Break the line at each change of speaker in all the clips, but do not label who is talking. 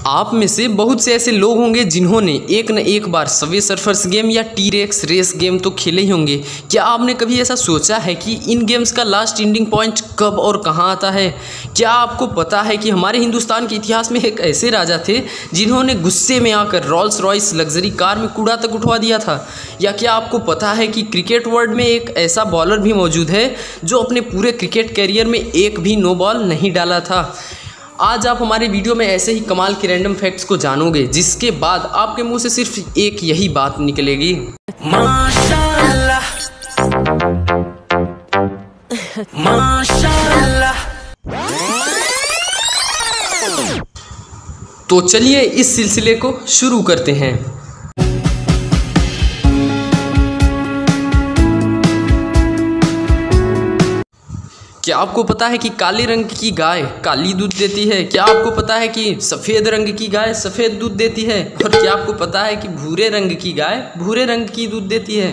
आप में से बहुत से ऐसे लोग होंगे जिन्होंने एक न एक बार सबवे सर्फर्स गेम या टी-रेक्स रेस गेम तो खेले ही होंगे। क्या आपने कभी ऐसा सोचा है कि इन गेम्स का लास्ट एंडिंग पॉइंट कब और कहां आता है? क्या आपको पता है कि हमारे हिंदुस्तान के इतिहास में एक ऐसे राजा थे जिन्होंने गुस्से में आकर रॉल्स रॉयस लग्जरी कार में कूड़ा तक उठवा दिया था? या क्या आपको पता है कि क्रिकेट वर्ल्ड में एक ऐसा बॉलर भी मौजूद है जो अपने पूरे क्रिकेट कैरियर में एक भी नो बॉल नहीं डाला था? आज आप हमारे वीडियो में ऐसे ही कमाल के रैंडम फैक्ट्स को जानोगे, जिसके बाद आपके मुंह से सिर्फ एक यही बात निकलेगी, माशाअल्लाह माशाअल्लाह। तो चलिए इस सिलसिले को शुरू करते हैं। क्या आपको पता है कि काले रंग की गाय काली दूध देती है? क्या आपको पता है कि सफ़ेद रंग की गाय सफ़ेद दूध देती है? और क्या आपको पता है कि भूरे रंग की गाय भूरे रंग की दूध देती है?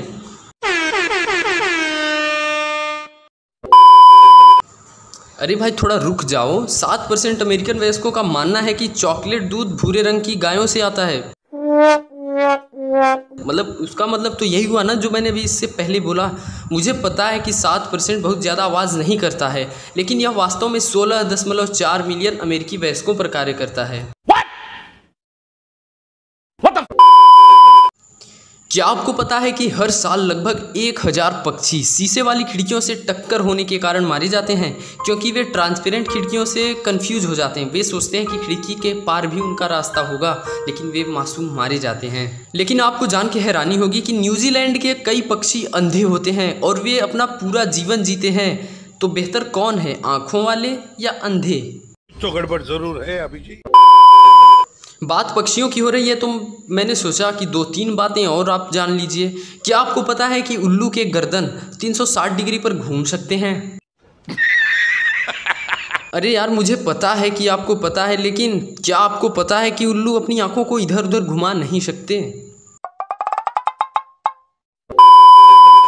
अरे भाई थोड़ा रुक जाओ। 7% अमेरिकन वयस्कों का मानना है कि चॉकलेट दूध भूरे रंग की गायों से आता है। मतलब उसका मतलब तो यही हुआ ना जो मैंने अभी इससे पहले बोला। मुझे पता है कि 7% बहुत ज़्यादा आवाज़ नहीं करता है, लेकिन यह वास्तव में 16.4 मिलियन अमेरिकी वयस्कों पर कार्य करता है। क्या आपको पता है कि हर साल लगभग 1000 पक्षी शीशे वाली खिड़कियों से टक्कर होने के कारण मारे जाते हैं, क्योंकि वे ट्रांसपेरेंट खिड़कियों से कंफ्यूज हो जाते हैं। वे सोचते हैं कि खिड़की के पार भी उनका रास्ता होगा, लेकिन वे मासूम मारे जाते हैं। लेकिन आपको जान के हैरानी होगी कि न्यूजीलैंड के कई पक्षी अंधे होते हैं और वे अपना पूरा जीवन जीते हैं। तो बेहतर कौन है, आँखों वाले या अंधे?
तो गड़बड़ जरूर है अभी जी।
बात पक्षियों की हो रही है तो मैंने सोचा कि 2-3 बातें और आप जान लीजिए। क्या आपको पता है कि उल्लू के गर्दन 360 डिग्री पर घूम सकते हैं? अरे यार मुझे पता है कि आपको पता है, लेकिन क्या आपको पता है कि उल्लू अपनी आंखों को इधर उधर घुमा नहीं सकते?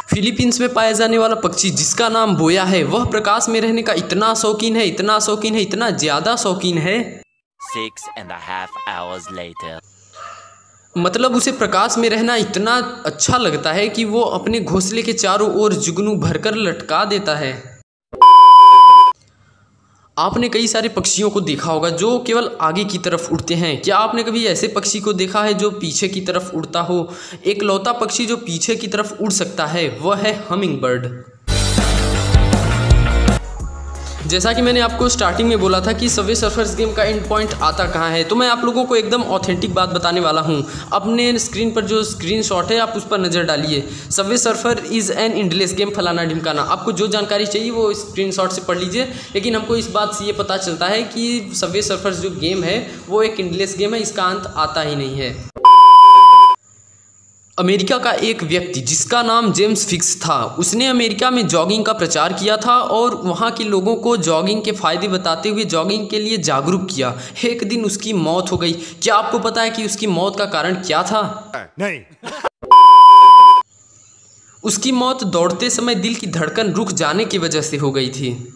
फिलीपींस में पाया जाने वाला पक्षी जिसका नाम बोया है, वह प्रकाश में रहने का इतना शौकीन है, इतना शौकीन है, इतना ज़्यादा शौकीन है
6.5 hours later.
मतलब उसे प्रकाश में रहना इतना अच्छा लगता है कि वो अपने घोंसले के चारों ओर जुगनू भरकर लटका देता है। आपने कई सारे पक्षियों को देखा होगा जो केवल आगे की तरफ उड़ते हैं। क्या आपने कभी ऐसे पक्षी को देखा है जो पीछे की तरफ उड़ता हो? एक लौता पक्षी जो पीछे की तरफ उड़ सकता है वह है हमिंग बर्ड। जैसा कि मैंने आपको स्टार्टिंग में बोला था कि सबवे सर्फर्स गेम का एंड पॉइंट आता कहाँ है, तो मैं आप लोगों को एकदम ऑथेंटिक बात बताने वाला हूँ। अपने स्क्रीन पर जो स्क्रीनशॉट है आप उस पर नज़र डालिए। Subway surfer is an endless game फलाना ढिमकाना। आपको जो जानकारी चाहिए वो स्क्रीनशॉट से पढ़ लीजिए। लेकिन हमको इस बात से ये पता चलता है कि सबवे सर्फर्स जो गेम है वो एक एंडलेस गेम है, इसका अंत आता ही नहीं है। अमेरिका का एक व्यक्ति जिसका नाम जेम्स फिक्स था, उसने अमेरिका में जॉगिंग का प्रचार किया था और वहाँ के लोगों को जॉगिंग के फ़ायदे बताते हुए जॉगिंग के लिए जागरूक किया। एक दिन उसकी मौत हो गई। क्या आपको पता है कि उसकी मौत का कारण क्या था?
नहीं।
उसकी मौत दौड़ते समय दिल की धड़कन रुक जाने की वजह से हो गई थी।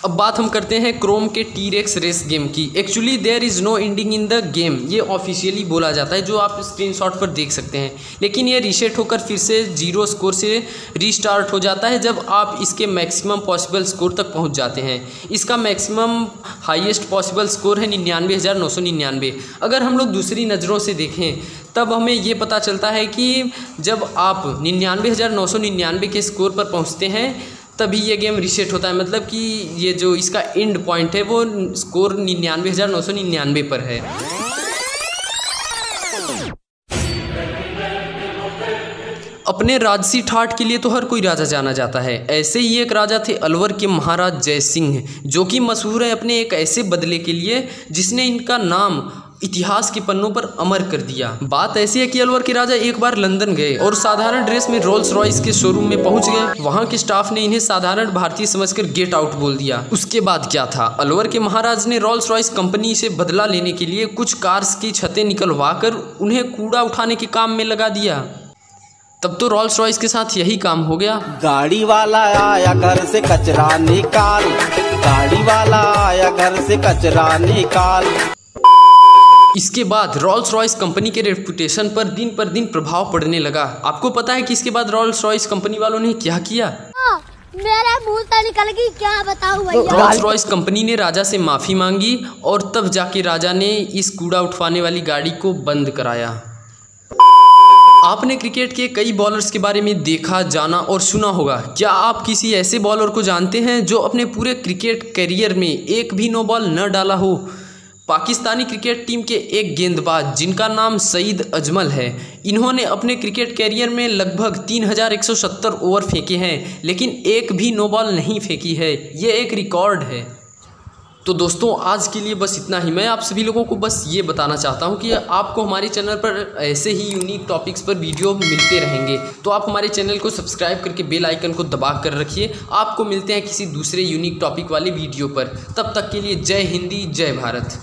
अब बात हम करते हैं क्रोम के टी-रेक्स रेस गेम की। Actually there is no ending in the game, ये ऑफिशियली बोला जाता है जो आप स्क्रीनशॉट पर देख सकते हैं। लेकिन ये रीसेट होकर फिर से 0 स्कोर से रीस्टार्ट हो जाता है जब आप इसके मैक्सिमम पॉसिबल स्कोर तक पहुंच जाते हैं। इसका मैक्सिमम हाईएस्ट पॉसिबल स्कोर है 99,999। अगर हम लोग दूसरी नज़रों से देखें तब हमें ये पता चलता है कि जब आप 99,999 के स्कोर पर पहुँचते हैं तभी ये गेम रीसेट होता है। मतलब कि ये जो इसका एंड पॉइंट है वो स्कोर 99,999 पर है। अपने राजसी ठाठ के लिए तो हर कोई राजा जाना जाता है। ऐसे ही एक राजा थे अलवर के महाराज जय सिंह, जो कि मशहूर है अपने एक ऐसे बदले के लिए जिसने इनका नाम इतिहास के पन्नों पर अमर कर दिया। बात ऐसी है कि अलवर के राजा एक बार लंदन गए और साधारण ड्रेस में रोल्स रॉयस के शोरूम में पहुंच गए। वहां के स्टाफ ने इन्हें साधारण भारतीय समझकर गेट आउट बोल दिया। उसके बाद क्या था, अलवर के महाराज ने रोल्स रॉयस कंपनी से बदला लेने के लिए कुछ कार्स की छतें निकलवा कर उन्हें कूड़ा उठाने के काम में लगा दिया। तब तो रॉल्स रॉयस के साथ यही काम हो गया।
गाड़ी वाला आया घर से कचरा निकाल, गाड़ी वाला आया घर से कचरा निकाल।
इसके बाद रॉल्स रॉयस कंपनी के रेपुटेशन पर दिन प्रभाव पड़ने लगा। आपको पता है कि इसके बाद रॉल्स रॉयस कंपनी वालों ने क्या किया?
मेरे मुंह से निकल गई, क्या बताऊं भैया।
रॉल्स रॉयस कंपनी ने राजा से माफी मांगी और तब जाके राजा ने इस कूड़ा उठवाने वाली गाड़ी को बंद कराया। आपने क्रिकेट के कई बॉलर्स के बारे में देखा, जाना और सुना होगा। क्या आप किसी ऐसे बॉलर को जानते हैं जो अपने पूरे क्रिकेट करियर में एक भी नो बॉल न डाला हो? पाकिस्तानी क्रिकेट टीम के एक गेंदबाज जिनका नाम सईद अजमल है, इन्होंने अपने क्रिकेट कैरियर में लगभग 3170 ओवर फेंके हैं, लेकिन एक भी नो बॉल नहीं फेंकी है। ये एक रिकॉर्ड है। तो दोस्तों आज के लिए बस इतना ही। मैं आप सभी लोगों को बस ये बताना चाहता हूँ कि आपको हमारे चैनल पर ऐसे ही यूनिक टॉपिक्स पर वीडियो मिलते रहेंगे, तो आप हमारे चैनल को सब्सक्राइब करके बेल आइकन को दबा कर रखिए। आपको मिलते हैं किसी दूसरे यूनिक टॉपिक वाले वीडियो पर। तब तक के लिए जय हिंदी, जय भारत।